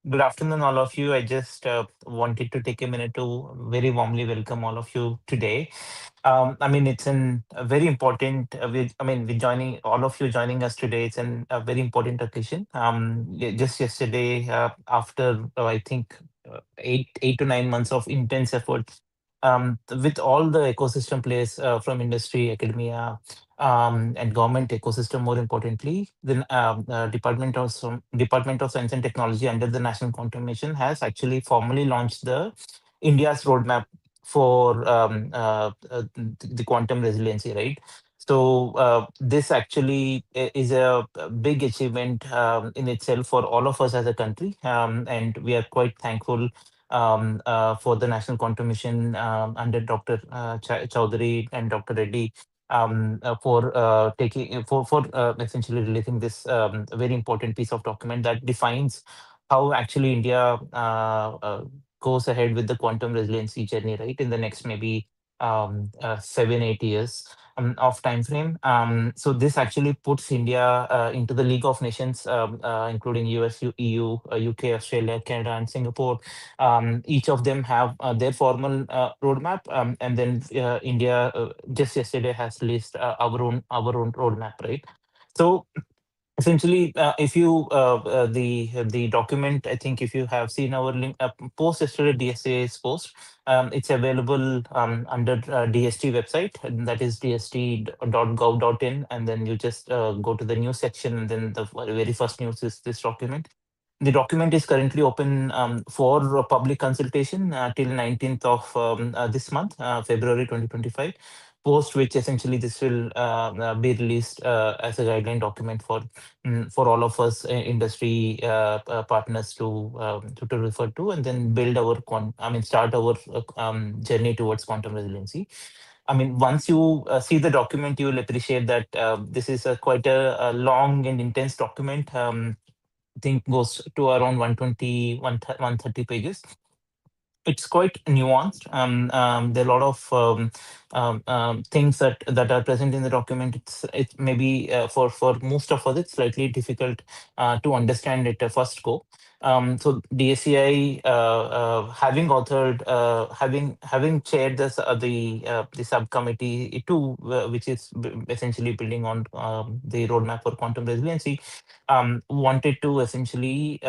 Good afternoon, all of you. I just wanted to take a minute to very warmly welcome all of you today. It's a very important. With joining all of you joining us today, it's a very important occasion. Just yesterday, after I think 8 to 9 months of intense effort, with all the ecosystem players from industry, academia, and government ecosystem. More importantly, the Department of Science and Technology under the National Quantum Mission has actually formally launched the India's roadmap for the quantum resiliency, right? So this actually is a big achievement in itself for all of us as a country, and we are quite thankful for the National Quantum Mission under Dr. Chowdhury and Dr. Reddy for taking for essentially releasing this very important piece of document that defines how actually India goes ahead with the quantum resiliency journey, right, in the next maybe 7 8 years of time frame. So this actually puts India into the League of Nations, including US, EU, UK, Australia, Canada, and Singapore. Each of them have their formal roadmap, and then India just yesterday has released our own roadmap, right? So essentially, if you the document, I think if you have seen our link post yesterday, DSA's post, it's available under DST website, and that is dst.gov.in, and then you just go to the news section, and then the very first news is this document. The document is currently open for public consultation till 19th of this month, February 2025, post which essentially this will be released as a guideline document for all of us industry partners to refer to, and then build our start our journey towards quantum resiliency. Once you see the document, you will appreciate that this is quite a long and intense document. Think goes to around 120, 130 pages. It's quite nuanced. There are a lot of things that are present in the document. It maybe for most of us it's slightly difficult to understand at a first go. So DSCI, having authored, having chaired the subcommittee too, which is essentially building on the roadmap for quantum resiliency, wanted to essentially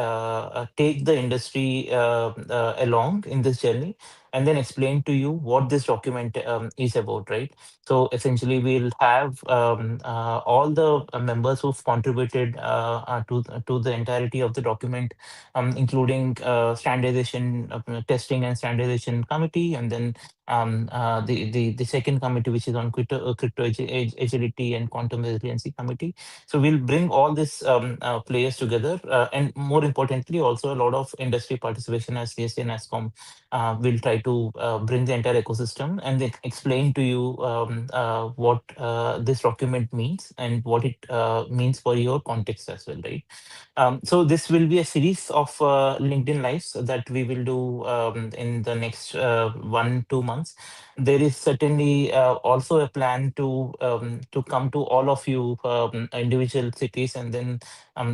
take the industry along in this journey, and then explain to you what this document is about, right? So essentially, we'll have all the members who've contributed to the entirety of the document, including standardization, testing and standardization committee, and then the second committee, which is on crypto agility and quantum resiliency committee. So we'll bring all these players together, and more importantly, also a lot of industry participation as CSA and ASCOM will try to bring the entire ecosystem and then explain to you what this document means and what it means for your context as well, right? So this will be a series of LinkedIn lives that we will do in the next 1 2 months. There is certainly also a plan to come to all of you individual cities, and then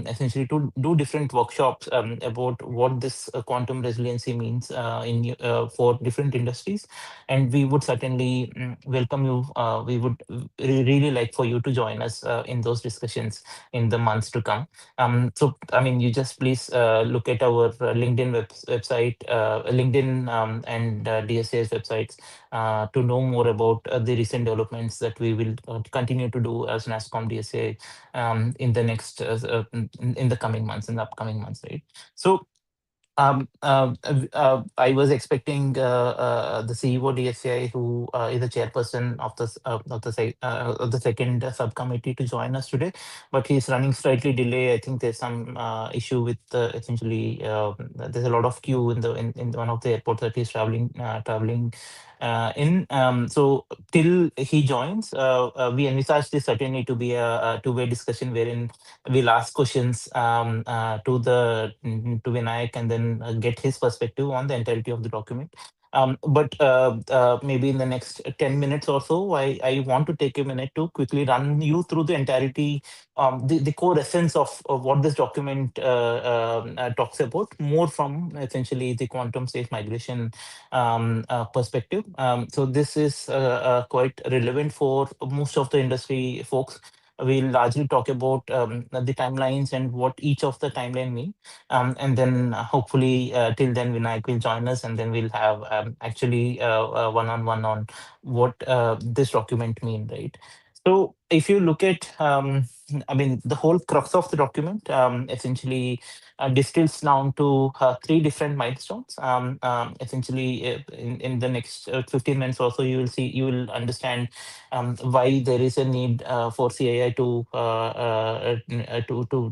essentially to do different workshops about what this quantum resiliency means for different industries. And we would certainly welcome you. We would really like for you to join us in those discussions in the months to come. You just please look at our LinkedIn website, LinkedIn and DSA's websites to know more about the recent developments that we will continue to do as NASCOM DSA in the next in the coming months, in the upcoming months, right? So I was expecting the CEO DSCI, who is the chairperson of of the second subcommittee, to join us today, but he's running slightly delay. I think there's some issue with essentially there's a lot of queue in one of the airports that he's traveling in. So till he joins, we envisage this certainly to be a two-way discussion wherein we'll ask questions to Vinayak, and then can get his perspective on the entirety of the document. But maybe in the next 10 minutes or so, I want to take a minute to quickly run you through the entirety, the core essence of what this document talks about, more from essentially the quantum safe migration perspective. So this is quite relevant for most of the industry folks. We'll largely talk about the timelines and what each of the timeline mean. And then hopefully till then Vinayak will join us, and then we'll have actually one-on-one on what this document mean, right? So if you look at, I mean, the whole crux of the document essentially distills down to three different milestones. Essentially, in the next 15 minutes or so, you will understand why there is a need for CAI to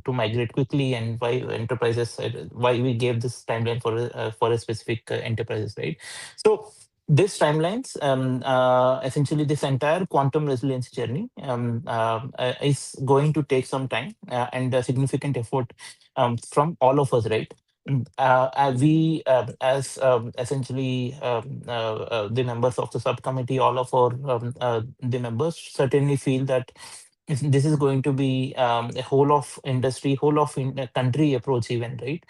migrate quickly, and why enterprises, why we gave this timeline for a specific enterprises, right? So this timelines, essentially this entire quantum resilience journey is going to take some time and a significant effort from all of us, right? We, as essentially the members of the subcommittee, all of our the members certainly feel that this is going to be a whole of industry, whole of country approach even, right?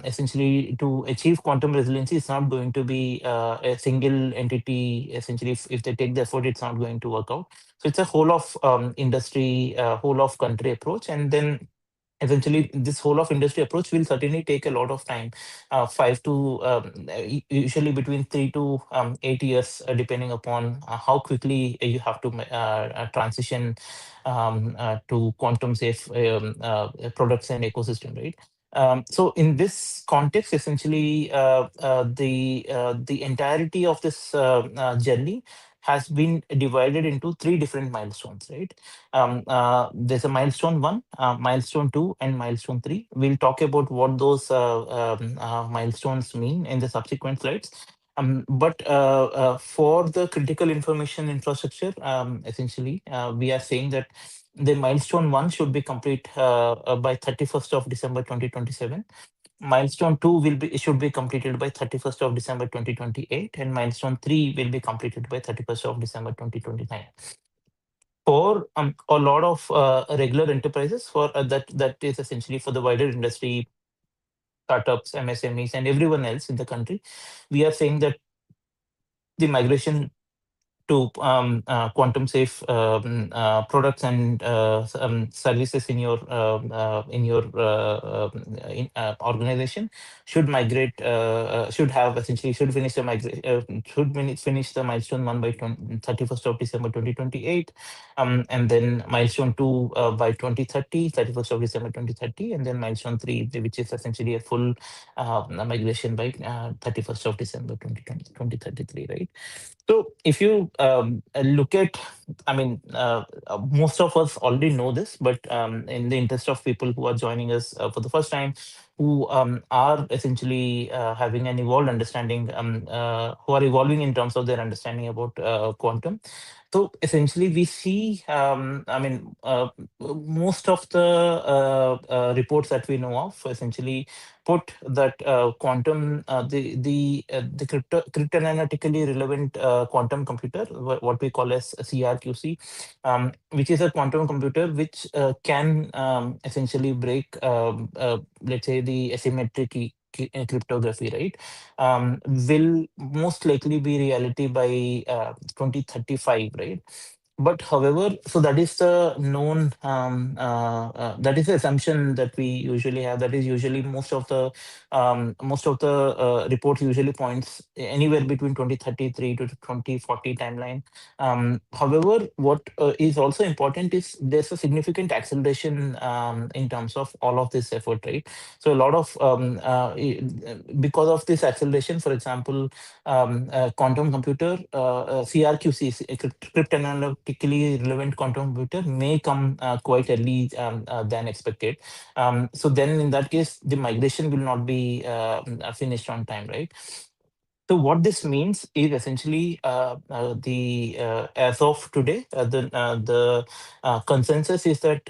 Essentially, to achieve quantum resiliency, it's not going to be a single entity. Essentially, if they take the effort, it's not going to work out. So it's a whole of industry, whole of country approach. And then eventually this whole of industry approach will certainly take a lot of time, five to usually between 3 to 8 years, depending upon how quickly you have to transition to quantum safe products and ecosystem, right? So in this context, essentially, the entirety of this journey has been divided into three different milestones, right? There's a milestone one, milestone two, and milestone three. We'll talk about what those milestones mean in the subsequent slides. But for the critical information infrastructure, essentially, we are saying that the milestone one should be complete by 31st of December 2027. Milestone two will be should be completed by 31st of December 2028, and milestone three will be completed by 31st of December 2029. For a lot of regular enterprises, for that is essentially for the wider industry, startups, MSMEs, and everyone else in the country, we are saying that the migration to quantum safe products and services in your organization should migrate, should have essentially should finish the finish the milestone one by 31st of December 2028, and then milestone two by 2030, 31st of December 2030, and then milestone three, which is essentially a full migration by 31st of December 2033, right? So if you look at, I mean, most of us already know this, but in the interest of people who are joining us for the first time, who are essentially having an evolved understanding, who are evolving in terms of their understanding about quantum. So essentially, we see, I mean, most of the reports that we know of essentially put that quantum, the cryptanalytically relevant quantum computer, what we call as CRQC, which is a quantum computer which can essentially break, let's say, the asymmetric cryptography, right? Will most likely be reality by 2035, right? But however, so that is the known, that is the assumption that we usually have. That is usually most of the reports usually points anywhere between 2033 to 2040 timeline. However, what is also important is there's a significant acceleration in terms of all of this effort, right? So a lot of because of this acceleration, for example, quantum computer, CRQC, cryptanalytically relevant quantum computer, may come quite early than expected. So then in that case, the migration will not be finished on time, right? So what this means is essentially the as of today, the consensus is that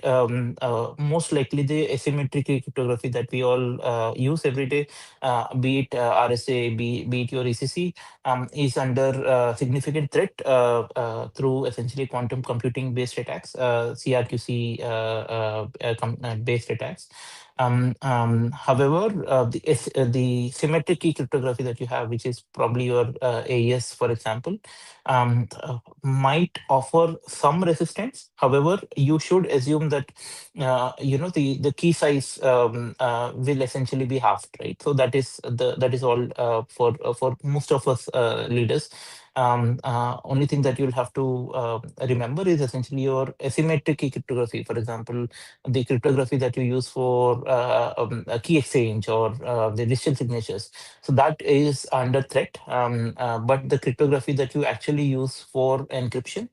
most likely the asymmetric cryptography that we all use every day, be it RSA, be it your ECC, is under significant threat through essentially quantum computing based attacks, CRQC based attacks. However, the symmetric key cryptography that you have, which is probably your AES, for example, might offer some resistance. However, you should assume that the key size will essentially be halved, right? So that is all for most of us leaders. Only thing that you'll have to remember is essentially your asymmetric key cryptography. For example, the cryptography that you use for a key exchange or the digital signatures. So that is under threat. But the cryptography that you actually use for encryption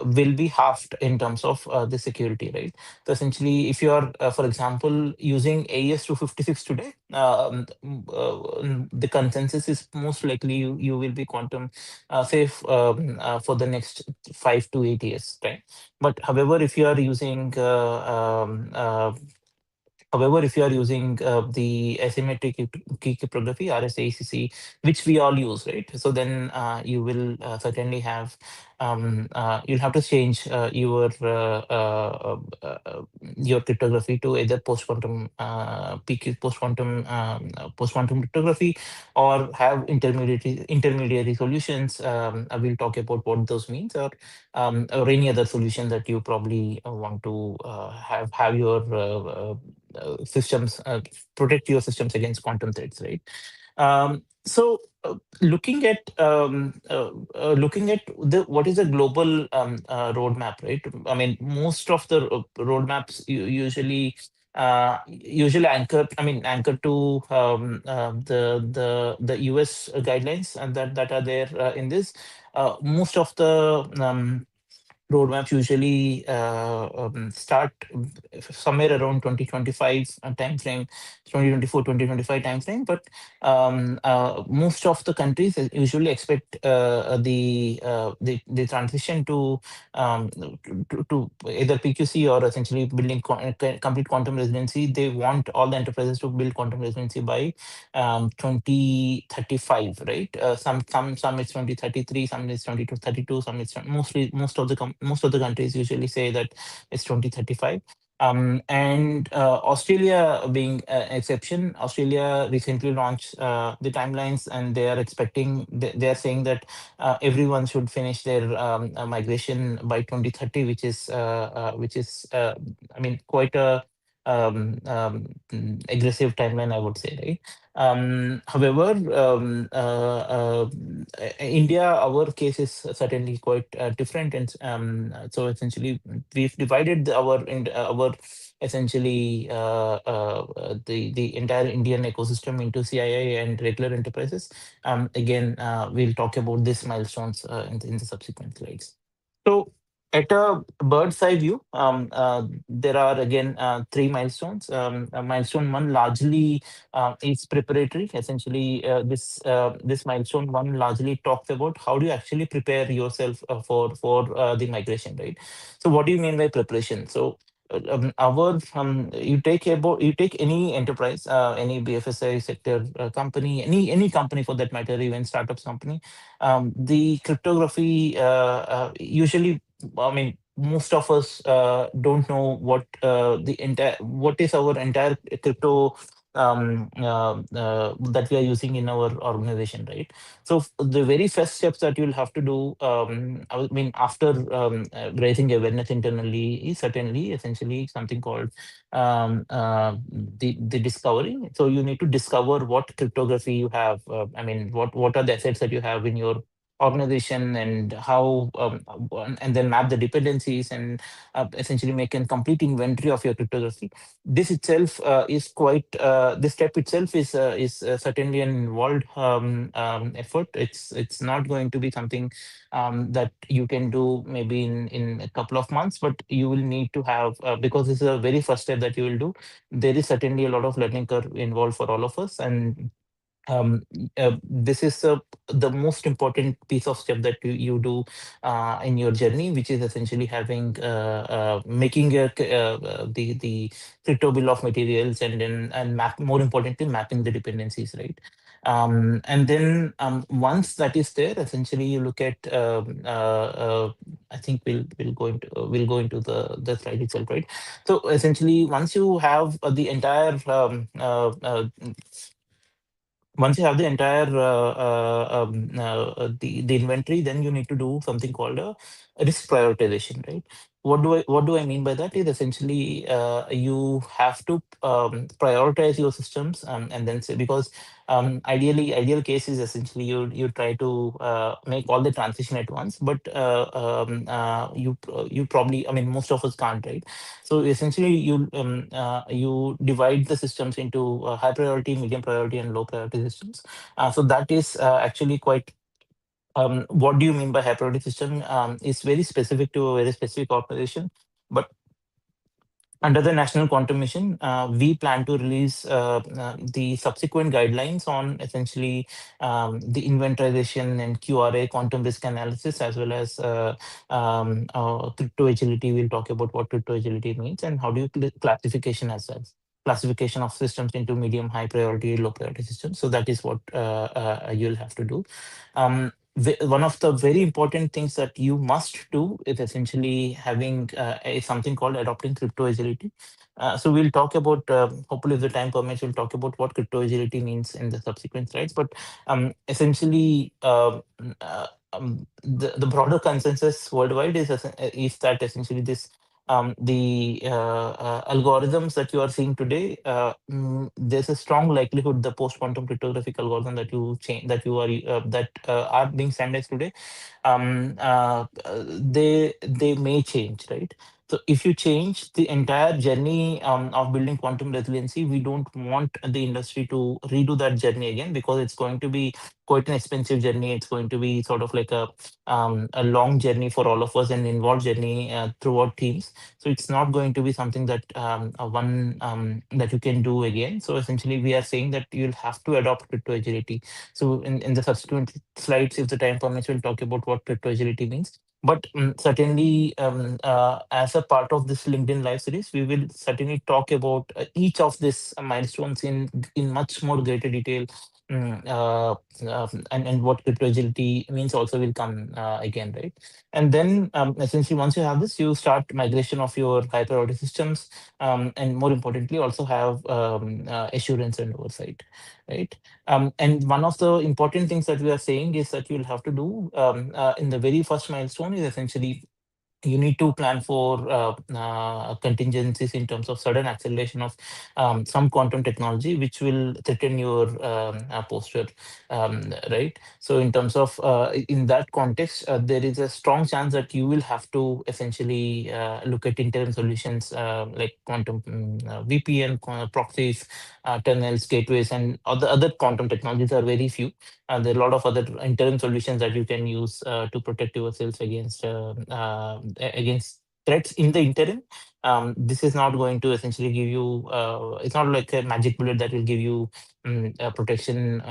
will be halved in terms of the security, right? So essentially, if you are, for example, using AES 256 today, the consensus is most likely you will be quantum safe for the next 5 to 8 years, right? But however, if you are using the asymmetric key cryptography, RSACC, which we all use, right? So then you will certainly have you'll have to change your cryptography to either post quantum cryptography, or have intermediary solutions. I will talk about what those means, or any other solution that you probably want to have your systems protect your systems against quantum threats, right? So looking at the what is the global roadmap, right? I mean, most of the roadmaps usually anchor to the US guidelines and that are there in this. Most of the roadmaps usually start somewhere around 2025 timeframe, 2024, 2025 timeframe. But most of the countries usually expect the transition to either PQC or essentially building complete quantum residency. They want all the enterprises to build quantum residency by 2035, right? Some it's 2033, some it's 2032, some it's mostly most of the countries usually say that it's 2035. And Australia being an exception, Australia recently launched the timelines, and they are expecting, they are saying that everyone should finish their migration by 2030, which is I mean, quite a aggressive timeline, I would say, right? However, India, our case is certainly quite different, and so essentially we've divided our essentially the entire Indian ecosystem into CII and regular enterprises. Again, we'll talk about these milestones in the subsequent slides. So, at a bird's eye view, there are again three milestones. Milestone one largely is preparatory. Essentially, this milestone one largely talks about how do you actually prepare yourself for the migration, right? So, what do you mean by preparation? So, you take any enterprise, any BFSI sector company, any company for that matter, even startups company, the cryptography usually, I mean, most of us don't know what is our entire crypto that we are using in our organization, right? So the very first steps that you'll have to do, I mean, after raising awareness internally, is certainly essentially something called the discovery. So you need to discover what cryptography you have. I mean, what are the assets that you have in your organization, and how and then map the dependencies, and essentially make a complete inventory of your cryptography. This itself this step itself is certainly an involved effort. It's not going to be something that you can do maybe in a couple of months, but you will need to have, because this is a very first step that you will do. There is certainly a lot of learning curve involved for all of us, and this is the most important piece of step that you do in your journey, which is essentially having making the crypto bill of materials, and then and map, more importantly, mapping the dependencies, right? And then once that is there, essentially you look at I think we'll go into the slide itself, right? So essentially, once you have the entire once you have the entire the inventory, then you need to do something called a risk prioritization, right? What do I mean by that is essentially you have to prioritize your systems, and then say, because ideal case is essentially you try to make all the transition at once, but you probably, I mean, most of us can't, right? So essentially, you divide the systems into high priority, medium priority, and low priority systems. So that is actually quite. What do you mean by high priority system? It's very specific to a very specific organization, but under the National Quantum Mission, we plan to release the subsequent guidelines on essentially the inventorization and QRA, quantum risk analysis, as well as crypto agility. We'll talk about what crypto agility means and how do you classification as well. Classification of systems into medium, high priority, low priority systems. So that is what you'll have to do. One of the very important things that you must do is essentially having something called adopting crypto agility. So we'll talk about, hopefully if the time permits, we'll talk about what crypto agility means in the subsequent slides. But essentially, the broader consensus worldwide is that essentially this the algorithms that you are seeing today, there's a strong likelihood the post-quantum cryptographic algorithm that you change that you are being standardized today, they may change, right? So if you change the entire journey of building quantum resiliency, we don't want the industry to redo that journey again, because it's going to be quite an expensive journey. It's going to be sort of like a long journey for all of us, and involved journey throughout teams. So it's not going to be something that one that you can do again. So essentially, we are saying that you'll have to adopt crypto agility. So in the subsequent slides, if the time permits, we'll talk about what crypto agility means. But certainly, as a part of this LinkedIn live series, we will certainly talk about each of these milestones in much more greater detail. And what crypto agility means also will come again, right? And then essentially, once you have this, you start migration of your high priority systems, and more importantly, also have assurance and oversight, right? And one of the important things that we are saying is that you'll have to do in the very first milestone is essentially you need to plan for contingencies in terms of sudden acceleration of some quantum technology which will threaten your posture, right? So in terms of in that context, there is a strong chance that you will have to essentially look at interim solutions like quantum VPN, proxies, tunnels, gateways, and other quantum technologies are very few. There are a lot of other interim solutions that you can use to protect yourselves against threats in the interim. This is not going to essentially give you. It's not like a magic bullet that will give you protection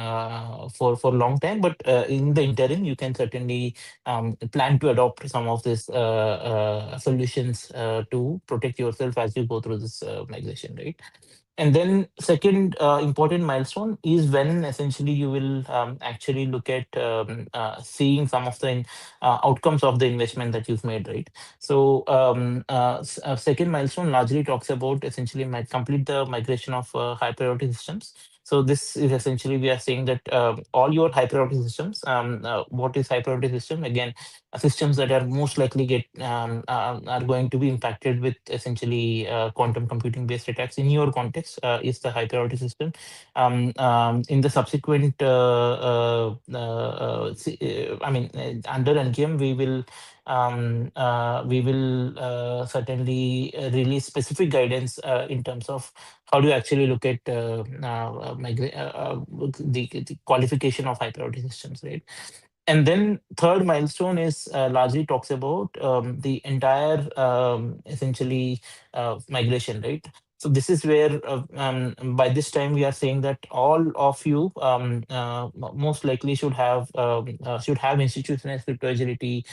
for long time. But in the interim, you can certainly plan to adopt some of these solutions to protect yourself as you go through this migration, right? And then second important milestone is when essentially you will actually look at seeing some of the outcomes of the investment that you've made, right? So second milestone largely talks about essentially might complete the migration of high priority systems. So this is essentially we are saying that all your high priority systems, what is high priority system? Again, systems that are most likely get are going to be impacted with essentially quantum computing based attacks in your context is the high priority system. In the subsequent I mean under NQM we will certainly release specific guidance in terms of how do you actually look at the qualification of high priority systems, right? And then third milestone is largely talks about the entire essentially migration, right? So this is where by this time we are saying that all of you most likely should have institutionalized crypto agility.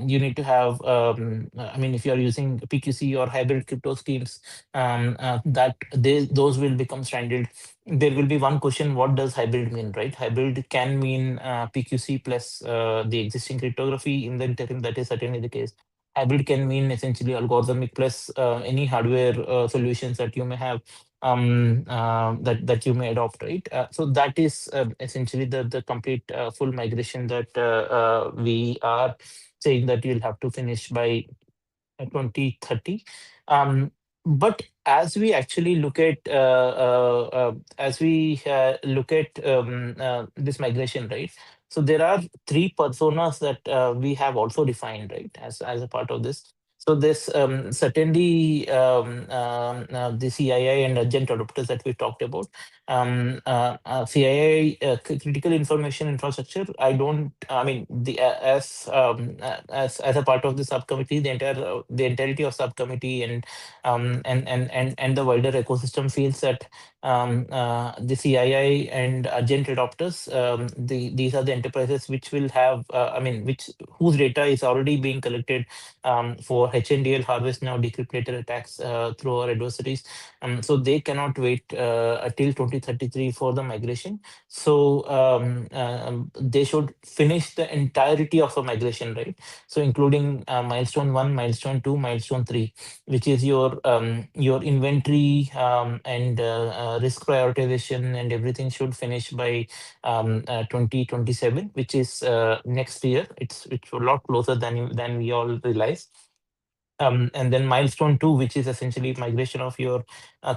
You need to have I mean, if you are using PQC or hybrid crypto schemes, those will become standard. There will be one question: what does hybrid mean, right? Hybrid can mean PQC plus the existing cryptography. In the interim, that is certainly the case. Hybrid can mean essentially algorithmic plus any hardware solutions that you may have, that you may adopt, right? So that is essentially the complete full migration that we are saying that you'll have to finish by 2030. Um, but as we actually look at this migration, right? So there are three personas that we have also defined, right, as a part of this. So this certainly the CII and agent adopters that we talked about. CII, critical information infrastructure. I don't. I mean, as a part of the subcommittee, the entirety of subcommittee and the wider ecosystem feels that the CII and agent adopters, these are the enterprises which will have, I mean, which whose data is already being collected for HNDL harvest now decrypt later attacks through our adversaries. So they cannot wait until 2033 for the migration. So they should finish the entirety of the migration, right? So including milestone one, milestone two, milestone three, which is your inventory and risk prioritization and everything should finish by 2027, which is next year. It's a lot closer than we all realize. And then milestone two, which is essentially migration of your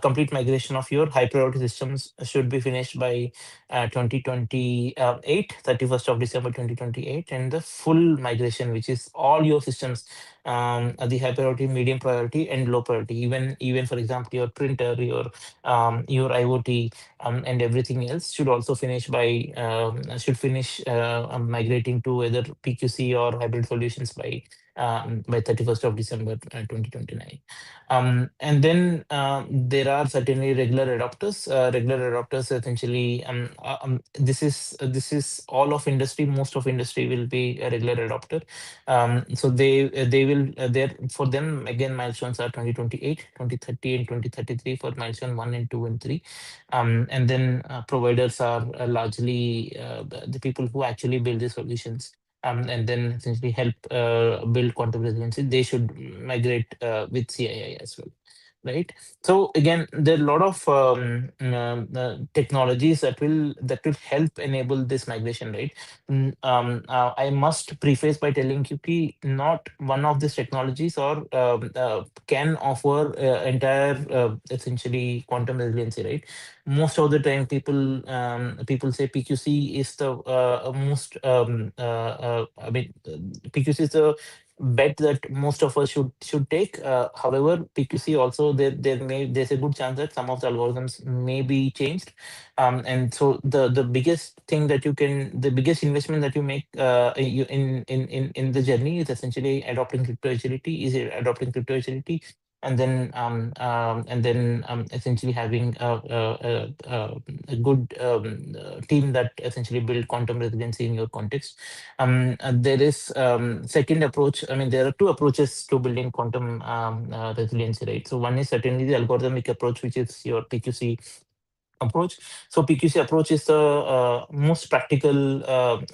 complete migration of your high priority systems, should be finished by 2028, 31st of December 2028, and the full migration, which is all your systems, the high priority, medium priority, and low priority. Even for example, your printer, your IoT, and everything else should also finish should finish migrating to either PQC or hybrid solutions by 31st of December 2029. And then there are certainly regular adopters. Regular adopters essentially, this is all of industry. Most of industry will be a regular adopter. So they will there for them again milestones are 2028, 2030, and 2033 for milestone one and two and three. And then providers are largely the people who actually build the solutions, and then essentially help build quantum resiliency. They should migrate with CII as well, right? So again, there are a lot of technologies that will help enable this migration, right? I must preface by telling you ki not one of these technologies or can offer entire essentially quantum resiliency, right? Most of the time people say PQC is the most I mean PQC is the bet that most of us should take. However, PQC also there's a good chance that some of the algorithms may be changed, and so the biggest thing that the biggest investment that you make in the journey is essentially adopting crypto agility. Is it adopting crypto agility? And then essentially having a good team that essentially build quantum resiliency in your context. There is second approach. I mean, there are two approaches to building quantum resiliency, right? So one is certainly the algorithmic approach, which is your PQC approach. So PQC approach is the most practical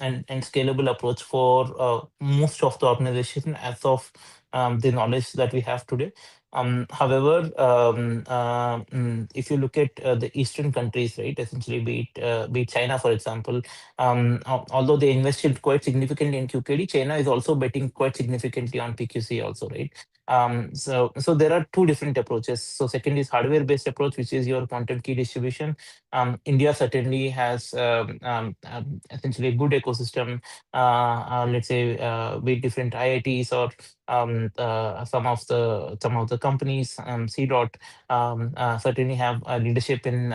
and scalable approach for most of the organization as of the knowledge that we have today. However, if you look at the Eastern countries, right, essentially be it China, for example, although they invested quite significantly in QKD, China is also betting quite significantly on PQC also, right? So there are two different approaches. So second is hardware-based approach, which is your quantum key distribution. India certainly has essentially a good ecosystem. Let's say with different IITs or some of the companies. C dot certainly have leadership in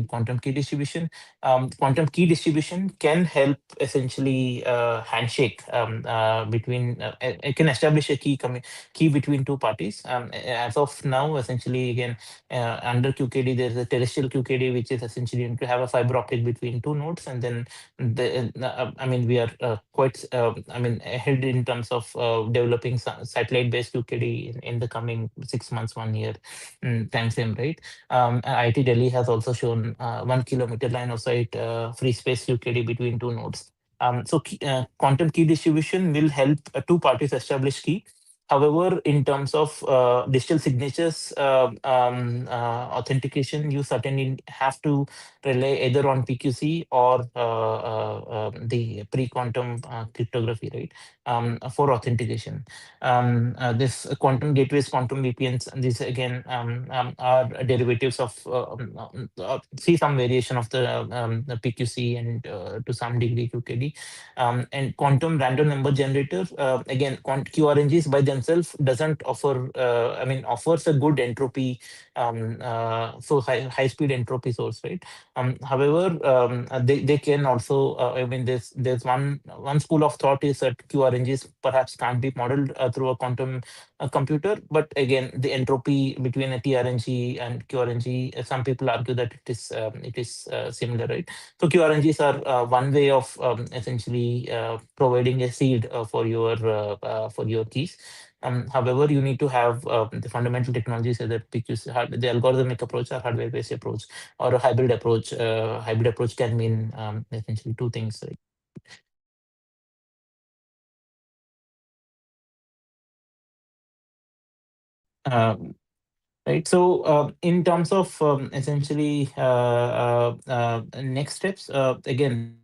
quantum key distribution. Quantum key distribution can help essentially handshake between. It can establish a key key between two parties. As of now, essentially, again, under QKD, there's a terrestrial QKD, which is essentially to have a fiber optic between two nodes, and then I mean, we are quite, I mean, ahead in terms of developing satellite-based QKD in the coming 6 months, 1 year time frame, right? IIT Delhi has also shown 1 kilometer line of sight free space QKD between two nodes. Quantum key distribution will help two parties establish key. However, in terms of digital signatures authentication, you certainly have to rely either on PQC or the pre-quantum cryptography, right, for authentication. This quantum gateways, quantum VPNs, and these again are derivatives of see some variation of the PQC and to some degree QKD. And quantum random number generator, again, QRNGs by themselves doesn't offer, I mean, offers a good entropy, so high speed entropy source, right? However, they can also, I mean, there's one school of thought is that QRNGs perhaps can't be modeled through a quantum computer, but again, the entropy between a TRNG and QRNG, some people argue that it is similar, right? So QRNGs are one way of essentially providing a seed for your keys. However, you need to have the fundamental technologies, either PQC, the algorithmic approach or hardware-based approach, or a hybrid approach. Hybrid approach can mean essentially two things. Um, right. So, in terms of essentially next steps, again,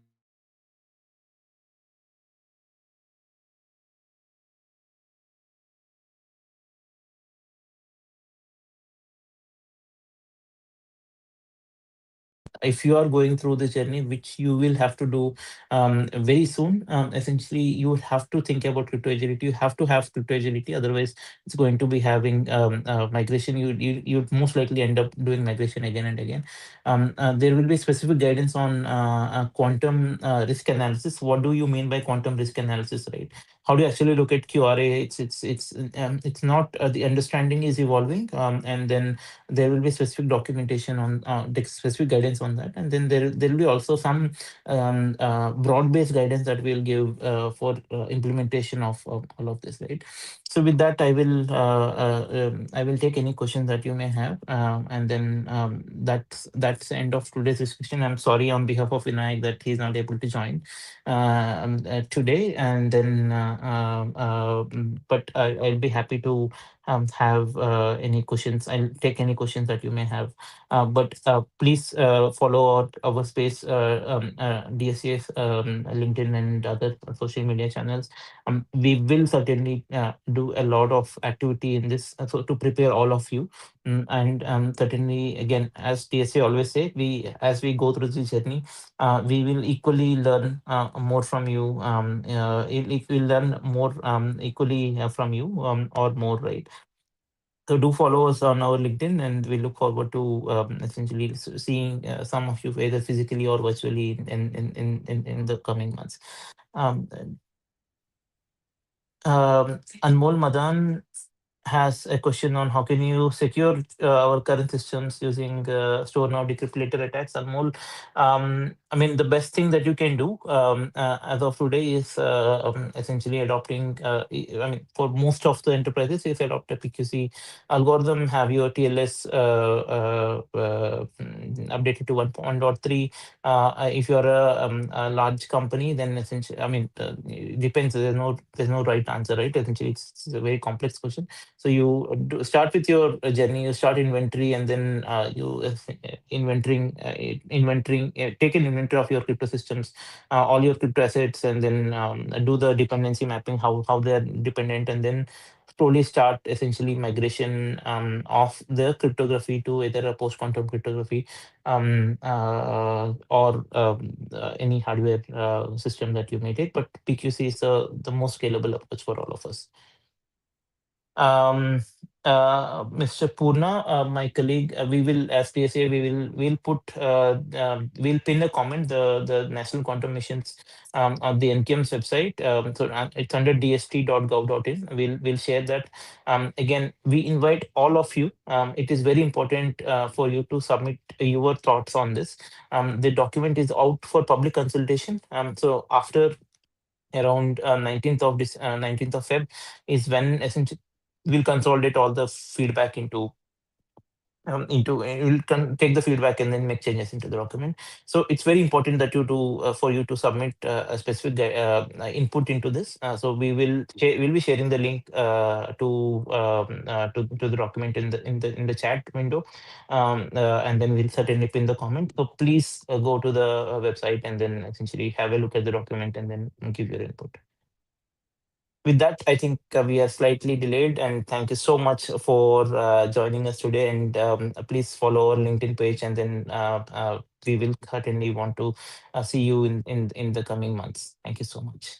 if you are going through the journey, which you will have to do very soon, essentially you will have to think about crypto agility. You have to have crypto agility, otherwise it's going to be having migration. You'd most likely end up doing migration again and again. There will be specific guidance on quantum risk analysis. What do you mean by quantum risk analysis, right? How do you actually look at QRA? It's not the understanding is evolving, and then there will be specific documentation on the specific guidance on that, and then there will be also some broad based guidance that we'll give for implementation of all of this, right? So with that, I will take any questions that you may have, and then that's the end of today's discussion. I'm sorry on behalf of Vinayak that he's not able to join today, and then but I'll be happy to have any questions. I'll take any questions that you may have. But please follow our space, DSCS, LinkedIn, and other social media channels. We will certainly do a lot of activity in this, so to prepare all of you. And certainly, again, as DSA always say, we as we go through the journey, we will equally learn more from you. If we learn more equally from you, or more, right? So do follow us on our LinkedIn, and we look forward to essentially seeing some of you either physically or virtually in the coming months. Um, Anmol Madan has a question on how can you secure our current systems using store now decrypt later attacks. Anmol, I mean, the best thing that you can do as of today is essentially adopting. I mean, for most of the enterprises, is adopt a PQC algorithm, have your TLS updated to 1.3. If you're a large company, then essentially, I mean, it depends. There's no right answer, right? Essentially, it's a very complex question. So you start with your journey, you start inventory, and then you take an inventory of your crypto systems, all your crypto assets, and then do the dependency mapping, how they are dependent, and then slowly start essentially migration of the cryptography to either a post quantum cryptography, or any hardware system that you may take. But PQC is the most scalable approach for all of us. Um, Mr. Purna, my colleague, we will, as PSA, we'll put we'll pin a comment the National Quantum Missions on the NQM's website. It's under dst.gov.in. We'll share that. Again, we invite all of you. It is very important for you to submit your thoughts on this. The document is out for public consultation. So after around 19th of Feb is when essentially we'll consolidate all the feedback into we'll take the feedback and then make changes into the document. So it's very important that you do for you to submit a specific input into this. So we'll be sharing the link to the document in the chat window, and then we'll certainly pin the comment. So please go to the website and then essentially have a look at the document and then give your input. With that, I think we are slightly delayed, and thank you so much for joining us today. And please follow our LinkedIn page, and then we will certainly want to see you in the coming months. Thank you so much.